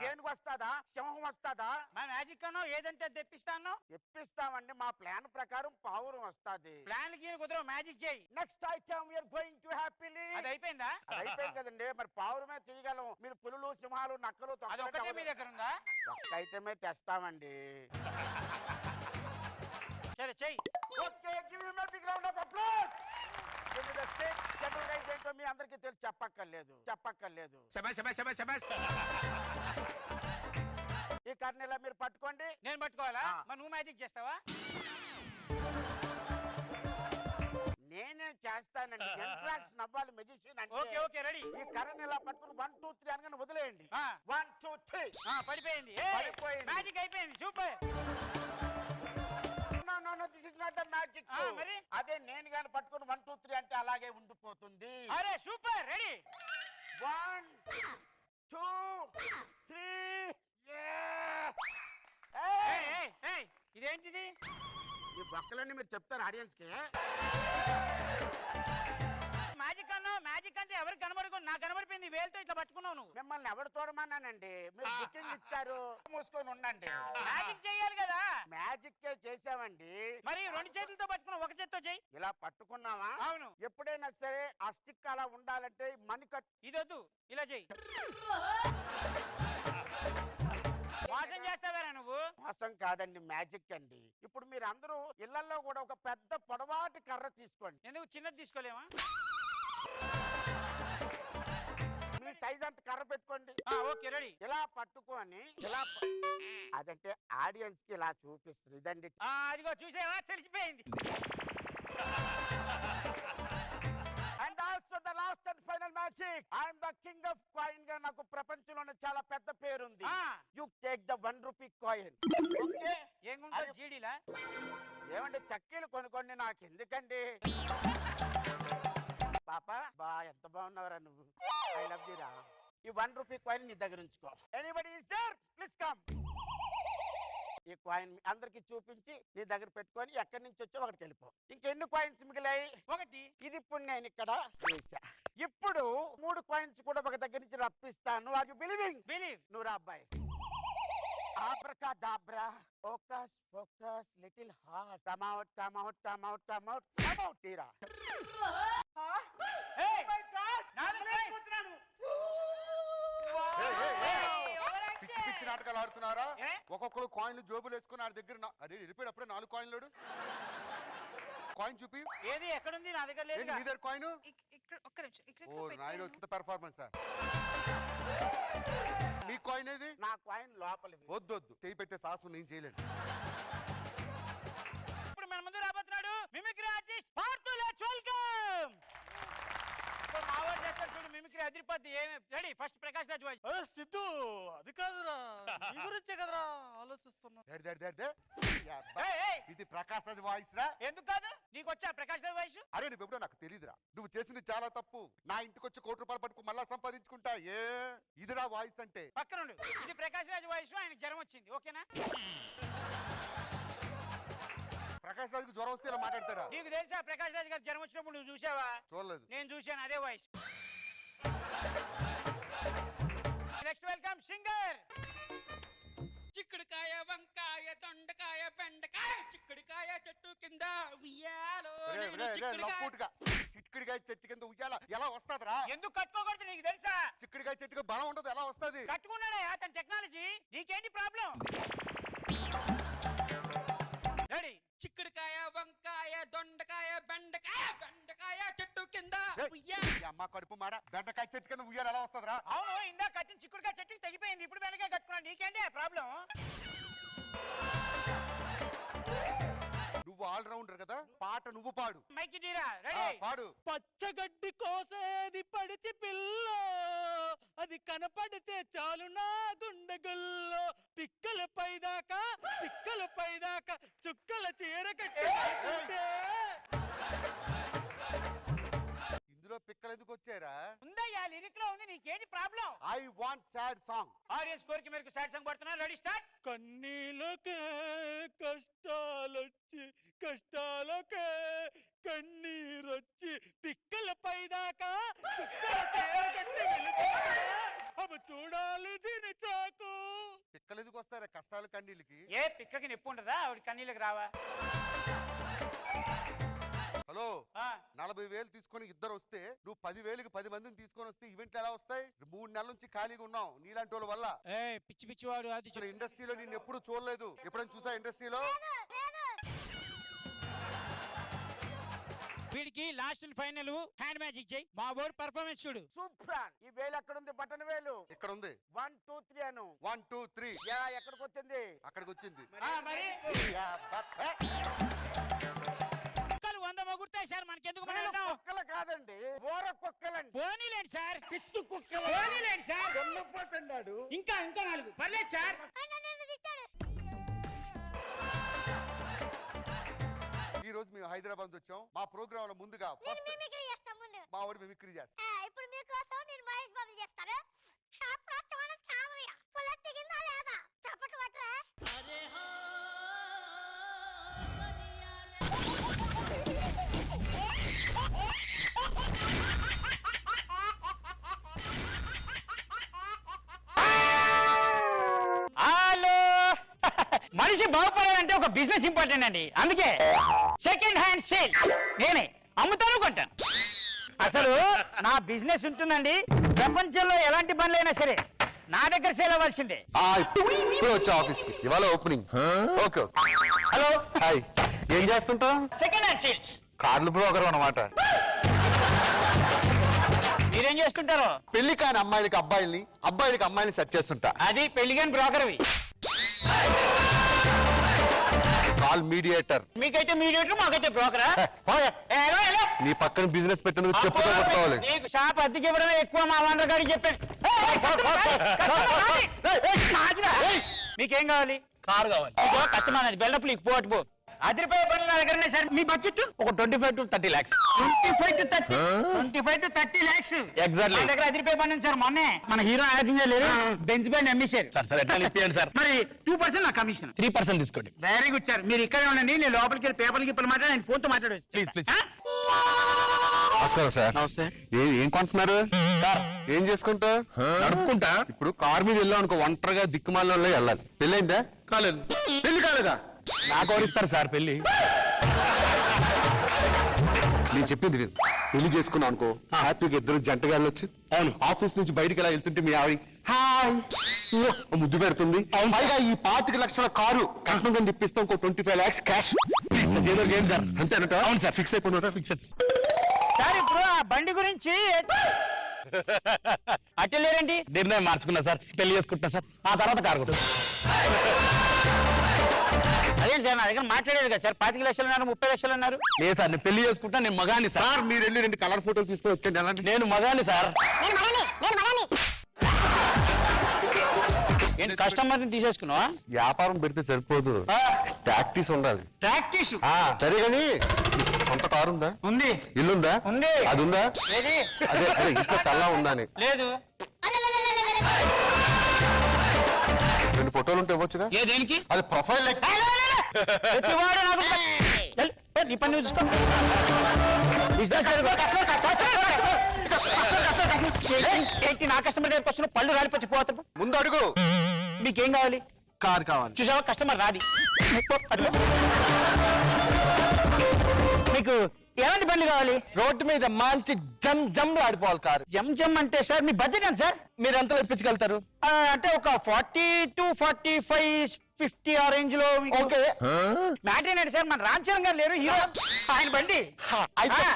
ఏనుగు వస్తుందా, సింహం వస్తుందా? మా మ్యాజిక్ అన్నో ఏదంటే తెప్పిస్తాను. తెప్పిస్తామండి. మా ప్లాన్ ప్రకారం పావురం వస్తుంది. ప్లాన్ కి కుదరవు, మ్యాజిక్ చేయి. Next item we're going to happily. అది అయిపోయిందా? అయిపోయింది కదండి. మరి పావురమే తీయగలం. మీరు పులులు, సింహాలు, నక్కలు అది ఒక్కటే మీ దగ్గర ఉందా? ఒక్క ఐటమే తెస్తామండి. సరే చెయ్యి. Okay, give him a big round of applause. Give me the stage. General గా ఏంటో మీ అందరికీ తెలుసు, చెప్పక్కర్లేదు. ఈ కర్నీలా మీరు పట్టుకోండి. నేను పట్టుకోవాలా? ఆ. మరి నువ్వు మ్యాజిక్ చేస్తావా? నేనే చేస్తానండి. ఇంట్రాక్షన్ అవ్వాలి మెజిషియన్ అంటే. Okay okay ready. ఈ కర్రని ఇలా పట్టుకుని 1 2 3 అనగానే వదిలేయండి. ఆ. 1 2 3. పడిపోయింది. పడిపోయింది. మ్యాజిక్ అయిపోయింది. Super. No this is not the magic. మరి అదే నేను గాని పట్టుకుని 1 2 3 అంటే అలాగే ఉండిపోతుంది. అరే సూపర్. రెడీ. 1 2 3. ఇదేంటిది? ఈ బొక్కలన్నీ మీరు చెప్తారు ఆడియన్స్ కి. మ్యాజిక్ అన్నావు. మ్యాజిక్ అంటే ఎవరికి కనబడుకోండి, నాకు కనబడిపోయింది. వేలుతో ఇట్లా పట్టుకున్నావు నువ్వు. మిమ్మల్ని ఎవరు చూడమన్నానండి? మీరు బుకింగ్ ఇచ్చారు, మూసుకొని ఉండండి. మ్యాజిక్ చేయాలి కదా. మ్యాజిక్ చేసామండి. మరి 2 చేతులతో పట్టుకున్నావు, ఒక చేత్తో చెయ్యి. ఇలా పట్టుకున్నావా? అవును. ఎప్పుడైనా సరే ఆ స్టిక్ అలా ఉండాలంటే మణికట్టు. ఇదొద్దు, ఇలా చెయ్యి. మోసం చేస్తావారా నువ్వు? మోసం కాదండి, మ్యాజిక్ అండి. ఇప్పుడు మీరు అందరూ ఇళ్లలో కూడా ఒక పెద్ద పొడవాటి కర్ర తీసుకోండి. ఎందుకు చిన్నది తీసుకోలేమా? మీ సైజ్ అంత కర్ర పెట్టుకోండి. Okay ready. ఇలా పట్టుకొని అదంటే ఆడియన్స్ కి ఇలా చూపిస్తుంది. ఇదండి. అదిగో చూసావా, తెలిసిపోయింది. And also the last and final magic. I'm the king of coin గా నాకు ప్రపంచంలోనే చాలా పెద్ద పేరుంది. You take the 1 rupee coin. Okay. ఏం కొంటావు? జీడీలా? ఏమండి, చక్కీలు కొనుక్కోండి, నాకు ఎందుకండి. పాప బా ఎంత బాగున్నావురా నువ్వు. ఐ లవ్ యూ రా. ఈ 1 రూపీ కాయిన్ నీ దగ్గర ఉంచుకో. Anybody is there? Please come. ఈ కాయిన్ అందరికి చూపించి నీ దగ్గర పెట్టుకొని ఎక్కడి నుంచి వచ్చో ఒకటికి వెళ్ళిపో. ఇంకెన్ని కాయిన్స్ మిగిలాయి? 1. ఇది ఇప్పుడు నేను ఇక్కడ వేసా. ఇప్పుడు 3 కాయిన్స్ కూడా ఒక దగ్గర నుంచి రప్పిస్తాను. Are you believing? బిలీవ్. నువ్వు రా అబ్బాయి. Abracadabra. Focus focus little heart. Come out come out come out come out come out. తీరా. పిచ్చి పిచ్చి నాటకాలు ఆడుతున్నారా? ఒక్కొక్కరు కాయిన్లు జోబులు వేసుకుని ఆడి దగ్గర అదే వెళ్ళిపోయేటప్పుడే 4 కాయిన్లు. కాయిన్ చూపి. ఏది ఎక్కడుంది? నా దగ్గర లేదు. నీ దగ్గర కాయిన్? ఇక్కడ ఒక్క నిమిషం. ఓ నాయుడు, ఇంత పెర్ఫార్మెన్స్. మీ కాయిన్ ఏది? నా కాయిన్ లోపలిది. వద్దు, చేయి పెట్టే సాహసం నేను చేయలేను. ఇప్పుడు మన ముందు రాబోతున్నాడు mimicry artist Parthu. Let's welcome. ఇప్పుడు మా వాడు చేస్తాడు చూడు మిమిక్రీ, అదిరిపోద్ది. Ready? First Prakash Raj voice. Siddhu, అది కాదురా, నీ గురించే కదరా ఆలోచిస్తున్నా. ఇది ప్రకాశ్ రాజ్ వాయిస్ రా. ఎందుకు కాదు? నీకు వచ్చా ప్రకాష్ రాజ్ వాయిస్? అరే నువ్వు ఎప్పుడో నాకు తెలియదురా. నువ్వు చేసింది చాలా తప్పు. నా ఇంటికి వచ్చి 1 కోటి రూపాయలు పట్టుకు మళ్ళా సంపాదించుకుంటా. ఇదిరా వాయిస్ అంటే. పక్కనుండు. ఇది ప్రకాష్ రాజ్ వాయిస్. ఆయనకు జ్వరం వచ్చింది. ఓకేనా? ప్రకాశ్ రాజుకి జ్వరం వస్తే ఇలా మాట్లాడతాడా? నీకు తెలుసా ప్రకాష్ రాజ్ గారు జ్వరం వచ్చినప్పుడు నువ్వు చూసావా? చూడలేదు. నేను చూశాను. అదే వాయిస్. Next welcome singer. చిక్కుడుకాయ వంకాయ దొండకాయ బెండకాయ చిక్కుడుకాయ చెట్టు కింద ఉయ్యాలో చిక్కుడుకాయ చెట్టు కింద ఉయ్యాల ఎలా వస్తాదిరా? ఎందుకు కట్టుకోకూడదు నీకు తెలుసా? చిక్కుడుకాయ చెట్టుకి బలం ఉండదు, ఎలా వస్తది? కట్టుకున్నాడే అతని టెక్నాలజీ. నీకేంటి ప్రాబ్లం? రెడీ? చిక్కుడుకాయ వంకాయ దొండకాయ బెండకాయ బెండకాయ చెట్టు కింద అమ్మ కడుపు మాడ. బెండకాయ చెట్టు కింద ఉయ్యాల ఎలా వస్తాదిరా? అవును, ఇందా కట్టిన చిక్కుడుకాయ చెట్టుకి తెగిపోయింది. ఇప్పుడు బెండకాయ కట్టుకున్నాడు. నీకేంటి ప్రాబ్లం? నువ్వు ఆల్ రౌండర్ కదా, పాట నువ్వు పాడు. మైకి తీరా. రెడీ? పాడు. పచ్చగడ్డి కోసేది పడిచి పిల్ల, అది కనపడితే చాలు నా గుండెగుల్లో. పిక్కల పైదాకా చుక్కల చీర కట్టి ఇందులో పిక్కలు ఎందుకు వచ్చారా? ఉందయ్యా, లిరిక్ లో ఉంది. నీకేంటి problem? I want sad song. Audience కోరిక మేరకు సాడ్ సాంగ్ పడుతున్నారు. Ready start. కన్నీలకే కష్టాలొచ్చి కష్టాలకే కన్నీరొచ్చి పిక్కల పైదాకా చుక్కల చీర కట్టి వెళుతుంటే అవి చూడాలి దీని చాకు. పిక్కలు ఎందుకు వస్తారా కష్టాలు కన్నీళ్ళకి? ఏ పిక్కకి నొప్పి ఉండదా ఆవిడ కన్నీళ్ళకి రావా? హలో, ఆ, 40,000 తీసుకొని ఇద్దరు వస్తే నువ్వు 10,000కి 10 మందిని తీసుకొని వస్తే ఈవెంట్లు ఎలా వస్తాయి? 3 నెలల నుంచి ఖాళీగా ఉన్నావు నీలాంటి వాళ్ళ వల్ల. పిచ్చి పిచ్చివాడు అది అసలు ఇండస్ట్రీలో నేను ఎప్పుడు చూడలేదు. ఎప్పుడైనా చూసా ఇండస్ట్రీలో? వీడికి లాస్ట్ ఫైనల్ హ్యాండ్ మ్యాజిక్ చేయి, మా బోర్డు పర్ఫార్మెన్స్ చూడు. సూపర్. ఈ వేలు ఎక్కడ ఉంది? బటన్ వేలు ఇక్కడ ఉంది. 1 2 3 అను. 1 2 3. యా, ఎక్కడికి వచ్చింది? అక్కడికి వచ్చింది. మరి యా, హే. కుక్కలు 100 మొగుడతాయి సార్, మనకెందుకు వీళ్ళు మనం కుక్కలు కాదండి, ఓర కుక్కలండి. పోనీలేండి సార్, పిచ్చి కుక్కలు. పోనీలేండి సార్. దొంగపోతున్నాడు. ఇంకా 4 పర్లేదు సార్. ఈ రోజు మేము హైదరాబాద్ వచ్చాం. మా ప్రోగ్రామ్ లో ముందుగా ఫస్ట్ మా వాడు మిమిక్రీ చేస్తాం. ఇప్పుడు మీకోసం నేను మహేష్ బాబు చేస్తాను. కావాలి పుల్ల దిగిందా లేదా చప్పట్లు పట్టరా. హలో మనిషి బాగుపడాలంటే ఒక బిజినెస్ ఇంపార్టెంట్ అండి. అందుకే సెకండ్ హ్యాండ్ సేల్ నేనే అమ్ముతాను, కొంటాను. అసలు నా బిజినెస్ ఉంటుందండి. ప్రపంచంలో ఎలాంటి పనులైనా సరే నా దగ్గర సేల్ అవ్వాల్సిందే. ఇప్పుడు వచ్చా ఆఫీస్ కి, ఇవాళ ఓపెనింగ్. ఓకే. Hello, hi. ఏం చేస్తుంటావు? Second hand sales. కార్లు బ్రోకర్ అన్నమాట. మీరేం చేసుకుంటారో? పెళ్లి కాని అమ్మాయిలకి అబ్బాయిల్ని, అబ్బాయిలకి అమ్మాయిని సెట్ చేస్తుంటా. అది పెళ్లి కాని బ్రోకర్వి. Call mediator. మీకైతే మీడియేటర్, మాకైతే బ్రోకరా? నీ పక్కన బిజినెస్ పెట్టినందుకు చెప్పుతో కొట్టుకోవాలి. నీకు షాప్ అద్దెకి ఇవ్వడమే ఎక్కువ, మా ఓనర్ గారికి చెప్పాను. మీకేం కావాలి? కారు కావాలి. కస్టమర్ అది బెల్డప్ నీకు పోటు పో. అదిరిపోయే పనులు నా దగ్గర సార్. మీ బడ్జెట్ ఒక 25 to 30 lakhs. 25 to 30 lakhs exactly. నా దగ్గర అదిరిపోయే పని సార్. మొన్నే మన హీరో యాజింగ్ లేదు, బెంచ్ బ్యాండ్ అమ్మేశారు సార్. ఎట్లా ఇప్పియండి సార్. మరి 2% నా కమిషన్, 3% తీసుకోండి. Very good sir. మీరు ఇక్కడే ఉండండి, నేను లోపలికి వెళ్ళి పేపర్లకి ఇప్పుడు మాట్లాడి నేను ఫోన్ తో మాట్లాడవచ్చు. Please please. నమస్కారం సార్. నమస్తే. ఏం కొంటున్నారు? ఏం చేసుకుంటా? నడుపుకుంటా. ఇప్పుడు కార్ మీద వెళ్ళాం అనుకో, ఒంటరిగా దిక్కుమాలలో వెళ్ళాలి. పెళ్ళైందా? కాలేదు. పెళ్లి కాలేదా? నాకు ఎవరిస్తారు సార్ పెళ్లి? నేను చెప్పింది విను. పెళ్లి చేసుకున్నావు అనుకో, హ్యాపీగా ఇద్దరు జంటగా వెళ్ళొచ్చు. అవును. ఆఫీస్ నుంచి బయటికి ఎలా వెళ్తుంటే మీ ఆవిడ హాయ్ ముద్దు పెడుతుంది. పైగా ఈ 25 లక్షల కారు కట్నం కింద ఇప్పిస్తాం. ఇంకో 25 lakhs క్యాష్. ఏదో చేయండి సార్. అంతేనట? అవును సార్. ఫిక్స్ అయిపోయినట? ఫిక్స్. సార్ ఇప్పుడు ఆ బండి గురించి అట్టే లేరండి. నిర్ణయం మార్చుకున్నా సార్, పెళ్లి చేసుకుంటున్నా సార్. ఆ తర్వాత కారు కొట్టు. అదేంటి సార్, నా దగ్గర మాట్లాడేది కదా సార్. 25 లక్షలు అన్నారు, 30 లక్షలు అన్నారు. లేదు సార్, నేను పెళ్లి చేసుకుంటా. నేను మగాని సార్. సార్ మీరు వెళ్ళి 2 కలర్ ఫోటోలు తీసుకొని వచ్చండి. అలాంటి నేను మగాని సార్. కస్టమర్ ని తీసేసుకున్నావా? వ్యాపారం పెడితే సరిపోదు, ప్రాక్టీస్ ఉండాలి. ప్రాక్టీస్ సరే కానీ సొంత కారు ఉందా? ఉంది. ఇల్లుందా? ఉంది. అది ఉందా? ఏది? అదే అదే ఇంట్లో తల్లా ఉందా అని. లేదు. 2 ఫోటోలు ఉంటే ఇవ్వచ్చుగా. ఏ దేనికి? అది ప్రొఫైల్ ప్రతివాడు నాకు నీ పని చూసుకో. ఏంటి నా కస్టమర్ దగ్గరకు వస్తున్న పళ్ళు రాలిపోతే పోతాడు. ముందు అడుగు. మీకేం కావాలి? కారు కావాలి. చూసావా కస్టమర్ రాది. మీకు ఎలాంటి బండ్లు కావాలి? రోడ్డు మీద మంచి జమ్ జమ్ ఆడిపోవాలి కారు. జమ్ జమ్ అంటే సార్ మీ బడ్జెట్ ఎంత సార్? మీరు ఎంత ఇప్పించగలుగుతారు? అంటే ఒక 40 to 45, 50 ఆ రేంజ్ లో. ఓకే. మ్యాటర్ ఏంటంటే సార్, మన రామ్ చరణ్ గారు లేరు హీరో, ఆయన బండి. అయితే ఆ.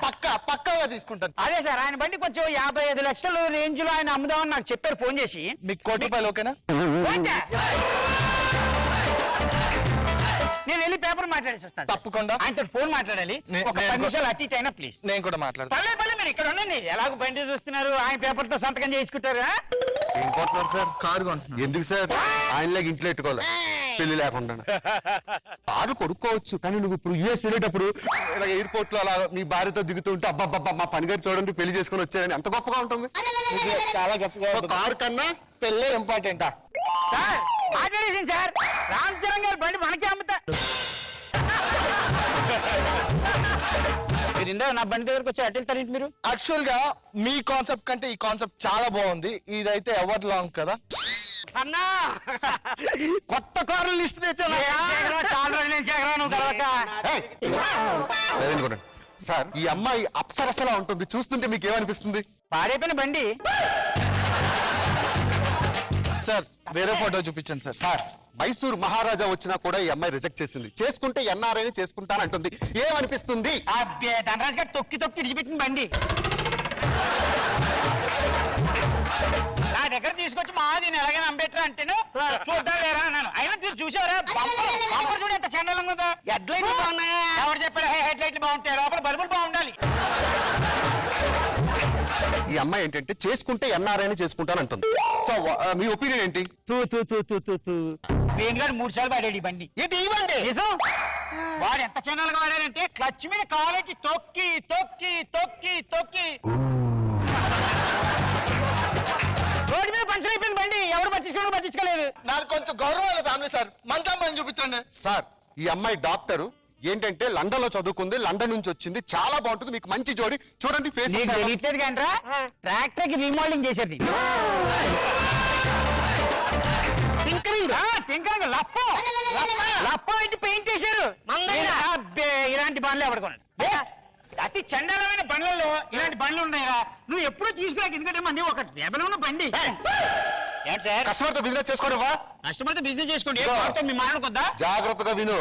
పక్కాగా తీసుకుంటాను. అదే సార్, ఆయన బండి కొంచెం 55 లక్షల రేంజ్ లో ఆయన అమ్ముదామని నాకు చెప్పారు ఫోన్ చేసి. మీకు 1 కోటి రూపాయలు ఓకేనా? ఓకే. నేను వెళ్ళి పేపర్ మాట్లాడేసి వస్తాను. తప్పకుండా. ఆయనతో ఫోన్ మాట్లాడాలి. ఒక 10 నిమిషాలు అటు ఇటు అయినా ప్లీజ్. నేను కూడా మాట్లాడతాను. పర్లేదు పర్లేదు, మీరు ఇక్కడ ఉండండి. ఎలాగో బండి చూస్తున్నారు, ఆయన పేపర్ తో సంతకం చేసుకుంటారు. ఏం కొంటున్నారు సార్? కారు కొంటున్నారు. ఎందుకు సార్? ఆయనలాగా ఇంట్లో పెట్టుకోవాలి పెళ్లి లేకుండా. కారు కొనుక్కోవచ్చు, కానీ నువ్వు ఇప్పుడు యూఎస్ వెళ్ళేటప్పుడు ఇలా ఎయిర్పోర్ట్ లో అలా మీ భార్యతో దిగుతుంటే అబ్బాబ్బా మా పని గారు చూడండి పెళ్లి చేసుకుని వచ్చారని ఎంత గొప్పగా ఉంటుంది. చాలా గొప్పగా కారు కన్నా పెళ్ళే ఇంపార్టెంటా? సార్ మాట్లాడేసింది సార్, రామ్ చరణ్ గారు బండి మనకే అమ్ముతా. మీరు మీరు ఇందా నా బండి దగ్గరకు వచ్చి అటెల్ తరేంటి మీరు? యాక్చువల్ గా మీ కాన్సెప్ట్ కంటే ఈ కాన్సెప్ట్ చాలా బాగుంది. ఇదైతే ఎవర్ లాంగ్ కదా అన్నా కొత్త కార్లు లిస్ట్ తెచ్చాను చాలా రోజులు నుంచి నువ్వు తర్వాత సైలెంట్ కొనండి. సార్ ఈ అమ్మాయి అప్సరసలా ఉంటుంది, చూస్తుంటే మీకు ఏమనిపిస్తుంది? పాడైపోయిన బండి. సార్ వేరే ఫోటో చూపించండి సార్. సార్ మైసూర్ మహారాజా వచ్చినా కూడా ఈ అమ్మాయి రిజెక్ట్ చేసింది. చేసుకుంటే ఎన్ఆర్ఐని చేసుకుంటానంటుంది. ఏమనిపిస్తుంది? అబ్బే ధనరాజ్ గారు తొక్కి తొక్కి ఇడిచిపెట్టిన బండి. నా దగ్గర తీసుకొచ్చి మా దీన్ని ఎలాగైనా అంబేట్రా అంటేను చూద్దాం లేరా అన్నాను. అయినా మీరు చూసారా బంపర్ చూడు ఎంత చండాలంగా ఉందో. హెడ్ లైట్లు బాగున్నాయా? ఎవరు చెప్పారు హెడ్ లైట్లు బాగుంటాయి? లోపల బల్బులు బాగుండాలి. ఈ అమ్మాయి ఏంటంటే చేసుకుంటే ఎన్ఆర్ఐని చేసుకుంటానంటుంది. సో మీ ఒపీనియన్ ఏంటి? వేణుగాడు 3 సార్లు వాడాడు ఈ బండి. ఇది ఇవ్వండి నిజం. వాడు ఎంత చండాలుగా వాడాడంటే క్లచ్ మీద కాలేకి తొక్కి తొక్కి తొక్కి తొక్కి రోడ్డు మీద పంచర్ అయిపోయింది బండి. ఎవరు పట్టించుకోలేదు. నాకు కొంచెం గౌరవం ఫ్యామిలీ సార్. మంచి అమ్మాయిని చూపించండి సార్ ఈ అమ్మాయి డాక్టరు ఏంటంటే లండన్ లో చదువుకుంది, లండన్ నుంచి వచ్చింది. చాలా బాగుంటుంది, మీకు మంచి జోడి. చూడండి ఫేస్. నీకు తెలియట్లేదు కంట్రా ట్రాక్టర్ కి రీమోడలింగ్ చేసేది. టింకరింగ్ లప్పో పెట్టి పెయింట్ చేశారు. ఇలాంటి బండ్లు ఎవడుకోండి. అతి చండాలమైన బండ్లలో ఇలాంటి బండ్లు ఉన్నాయా? నువ్వు ఎప్పుడూ తీసుకురాక. ఎందుకంటే మంది ఒక డెబల్ ఉన్న బండి. ఏంటి సార్ కస్టమర్తో బిజినెస్ చేసుకోవడవా? కస్టమర్తో బిజినెస్ చేసుకోండి. మీ మాట్లాడుకుందా? జాగ్రత్తగా విను.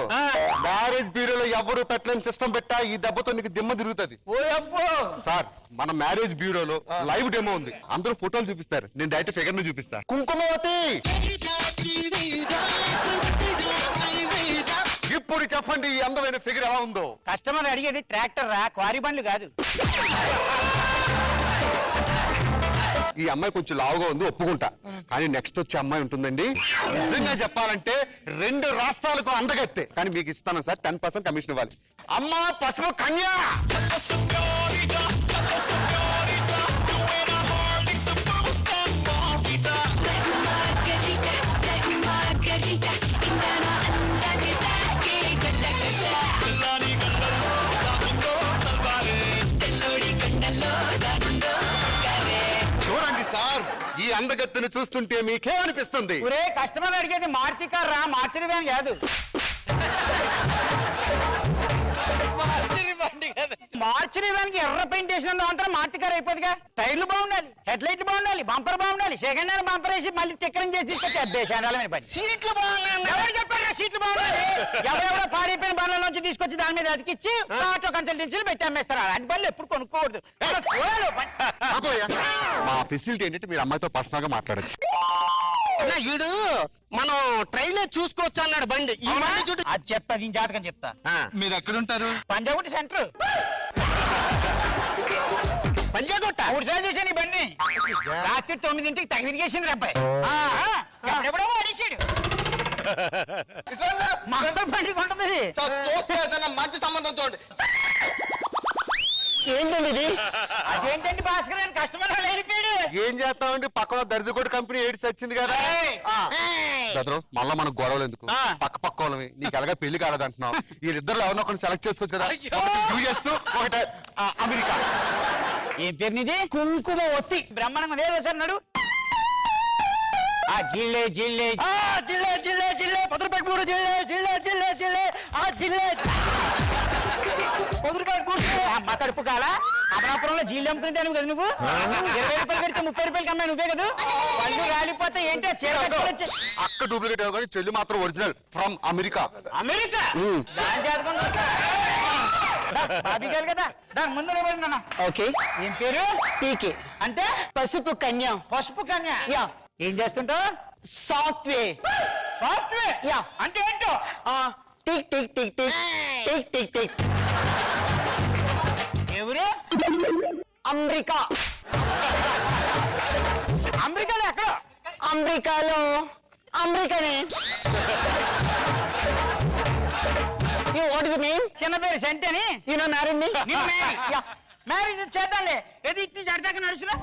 మ్యారేజ్ బ్యూరోలో ఎవరు పెట్టలేని సిస్టమ్ పెట్టా ఈ దెబ్బతో నీకు దిమ్మ తిరుగుతుంది. సార్ మన మ్యారేజ్ బ్యూరోలో లైవ్ డెమో ఉంది. అందరూ ఫోటోలు చూపిస్తారు, నేను డైరెక్ట్ ఫిగర్ ను చూపిస్తా. కుంకుమవతి ఇప్పుడు చెప్పండి ఈ అందమైన ఫిగర్ ఎలా ఉందో? కస్టమర్ అడిగేది ట్రాక్టర్ రా, క్వారీ బండ్లు కాదు. ఈ అమ్మాయి కొంచెం లావుగా ఉంది, ఒప్పుకుంటా. కానీ నెక్స్ట్ వచ్చే అమ్మాయి ఉంటుందండి, నిజంగా చెప్పాలంటే 2 రాష్ట్రాలకు అందగత్తే. కానీ మీకు ఇస్తాను సార్ 10% కమిషన్ ఇవ్వాలి. అమ్మా పసుపు కన్యా. చూడండి సార్ ఈ అందగత్తెను చూస్తుంటే మీకేమనిపిస్తుంది? ఒరే కస్టమర్ అడిగేది మార్చి కార్ రా, మార్చి వ్యాన్ కాదు. మార్చి వ్యాన్ కి ఎర్ర పెయింట్ వేసిన అంతా మార్చి కార్ అయిపోతుందిగా. టైర్లు బాగుండాలి, హెడ్ లైట్లు బాగుండాలి, బంపర్ బాగుండాలి. సెకండ్ హ్యాండ్ బంపర్ వేసి మళ్ళీ చక్రం చేసి తీసుకొచ్చి సీట్లు బాగున్నాయి. ఎవరు చెప్పారు సీట్లు బాగున్నాయి? ఎవరెవరో పాడైపోయిన బండ్ల నుంచి తీసుకొచ్చి దాని మీద అతికిచ్చి ఆటో కన్సల్టెన్సీలు పెట్టి అమ్మేస్తారు. అలాంటి బండ్లు ఎప్పుడు కొనుక్కోకూడదు. మా ఫెసిలిటీ ఏంటంటే మీరు అమ్మాయితో పర్సనల్ గా మాట్లాడచ్చు. ఈడు మనం ట్రైన్ చూసుకోవచ్చు అన్నాడు బండి. ఈ బండి చూడు. అది చెప్తా, దీని జాతకం చెప్తా. మీరు ఎక్కడుంటారు? పంజాగుట్ట సెంటర్. పంజాగుట్ట 3 సార్లు చూసాను ఈ బండి. రాత్రి 9ంటికి తగిలిగేసింది అబ్బాయి. ఎప్పుడెప్పుడో వాడేసాడు. మా బండి కొంటుంది. మంచి సంబంధం చూడండి. ఏంటండి ఇది? అదేంటండి భాస్కర్ అని కస్టమర్ వెళ్ళిపోయాడు. ఏం చేస్తామండి, పక్కన దరిద్రకోటి కంపెనీ ఏడ్స్ వచ్చింది కదా. బెదరు మళ్ళా మనకు గొడవలు ఎందుకు? పక్క పక్క వాళ్ళవి. నీకు ఎలాగా పెళ్లి కాలేదంటున్నావు. వీళ్ళిద్దరు ఎవరినో ఒకరిని సెలెక్ట్ చేసుకోవచ్చు కదా. యూఎస్ ఒకటే అమెరికా. ఏం పేరు నీది? కుంకుమవతి. బ్రహ్మాండంగా లేదు సార్ నాడు. జిల్లే జిల్లే జిల్లే జిల్లే జిల్లే పొదరుపేటూరు జిల్లే జిల్లే జిల్లే జిల్లే జిల్లే పొదరుపేటూరు. మా కడుపు కాల అమలాపురంలో జీళ్ళు అమ్ముకుంటాను కదా నువ్వు. 20 రూపాయలు పెడితే 30 రూపాయలకి అమ్మాయి నువ్వే కదా. పళ్ళు రాలిపోతే ఏంటో అక్క డూప్లికేట్ కానీ చెల్లి మాత్రం ఒరిజినల్ ఫ్రమ్ అమెరికా. అమెరికా దాని జాతకం బాబిగారు కదా. దాని ముందు నిలబడినా. ఓకే. ఏం పేరు? పీకే అంటే పసుపు కన్య. పసుపు కన్య. యా. ఏం చేస్తుంటావు? సాఫ్ట్వేర్. Software yeah. అంటే ఏంటో? Tick tick tick tick tick tick tick. ఎవరు? అమెరికా. అమెరికాలో ఎక్కడ? అమెరికాలో అమెరికానే. What is the name? చిన్న పేరు సెంట్ అని. You know married me? Marriage చేద్దాంలే. ఏది ఇట్ని చడదాకా నడుచురా.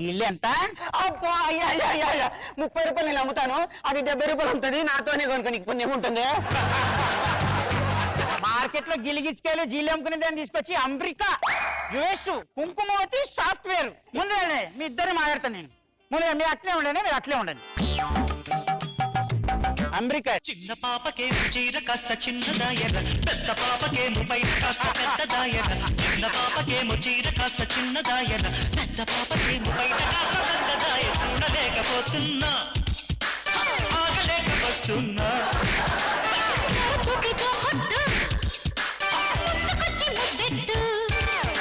ఇల్లు ఎంత? 30 రూపాయలు నేను అమ్ముతాను, అది 70 రూపాయలు ఉంటుంది. నాతోనే కొనుక్కొని పుణ్యం ఉంటుంది. మార్కెట్ లో గిలిగిచ్చుకాయలు జీలు అమ్ముకునే దాన్ని తీసుకొచ్చి అమెరికా యుఎస్ కుంకుమవతి సాఫ్ట్వేర్. ముందు మీ ఇద్దరు మాట్లాడతాను నేను. ముందు మీరు అట్లే ఉండండి, మీరు అట్లే ఉండండి. అమెరికా చిన్న పాపకేమో చీర కాస్త చిన్నదాయర, పెద్ద పాపకేమో పైన కాస్త పెద్దదాయర. చిన్న పాపకేమో చీర కాస్త చిన్నదాయర, పెద్ద పాపకేమో పైన కాస్త పెద్దదాయ. చూడలేకపోతున్నా, ఆగలేక వస్తున్నా.